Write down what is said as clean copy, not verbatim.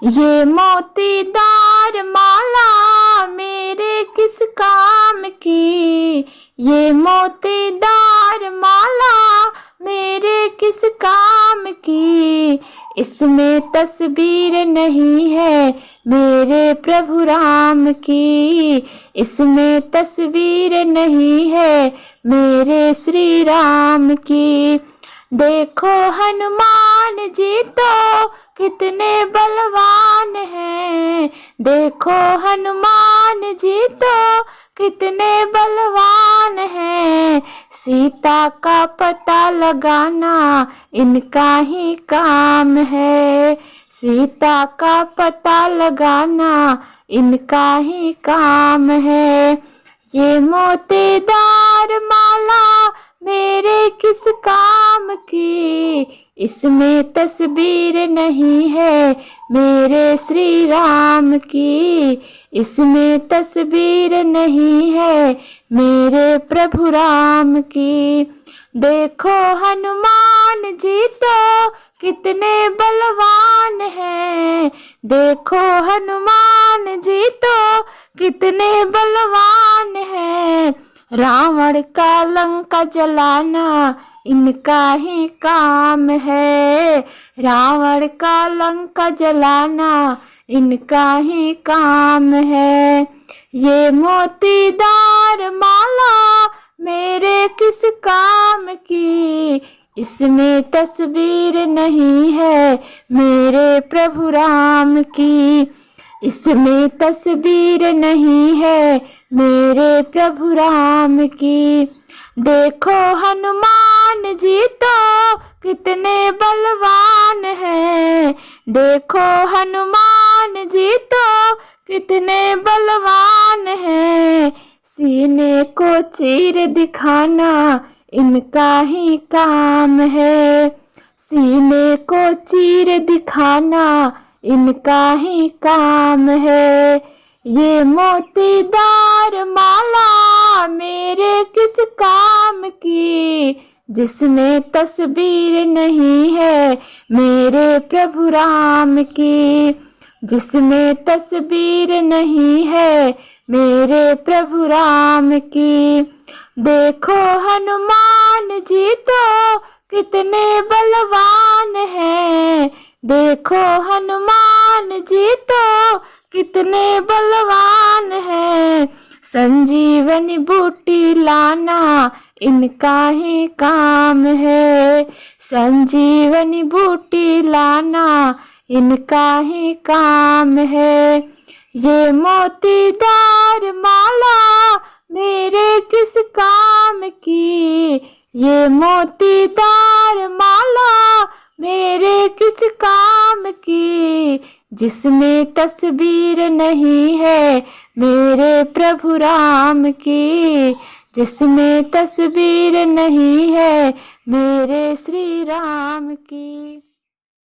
ये मोतीदार माला मेरे किस काम की, ये मोतीदार माला मेरे किस काम की। इसमें तस्वीर नहीं है मेरे प्रभु राम की, इसमें तस्वीर नहीं है मेरे श्री राम की। देखो हनुमान जी तो कितने बलवान हैं, देखो हनुमान जी तो कितने बलवान हैं। सीता का पता लगाना इनका ही काम है, सीता का पता लगाना इनका ही काम है। ये मोतीदार माला मेरे किस काम की, इसमें तस्वीर नहीं है मेरे श्री राम की, इसमें तस्वीर नहीं है मेरे प्रभु राम की। देखो हनुमान जी तो कितने बलवान हैं, देखो हनुमान जी तो कितने बलवान हैं। रावण का लंका जलाना इनका ही काम है, रावण का लंका जलाना इनका ही काम है। ये मोतीदार माला मेरे किस काम की, इसमें तस्वीर नहीं है मेरे प्रभु राम की, इसमें तस्वीर नहीं है मेरे प्रभु राम की। देखो हनुमान जी तो कितने बलवान हैं, देखो हनुमान जी तो कितने बलवान हैं। सीने को चीर दिखाना इनका ही काम है, सीने को चीर दिखाना इनका ही काम है। ये मोतीदार माला मेरे किस काम की, जिसमें तस्वीर नहीं है मेरे प्रभु राम की, जिसमें तस्वीर नहीं है मेरे प्रभु राम की। देखो हनुमान जी तो कितने बलवान हैं, देखो हनुमान जी तो कितने बलवान हैं। संजीवनी बूटी लाना इनका ही काम है, संजीवनी बूटी लाना इनका ही काम है। ये मोतीदार माला मेरे किस काम की, ये मोतीदार माला मेरे किस काम की, जिसमें तस्वीर नहीं है मेरे प्रभु राम की, जिसमें तस्वीर नहीं है मेरे श्री राम की।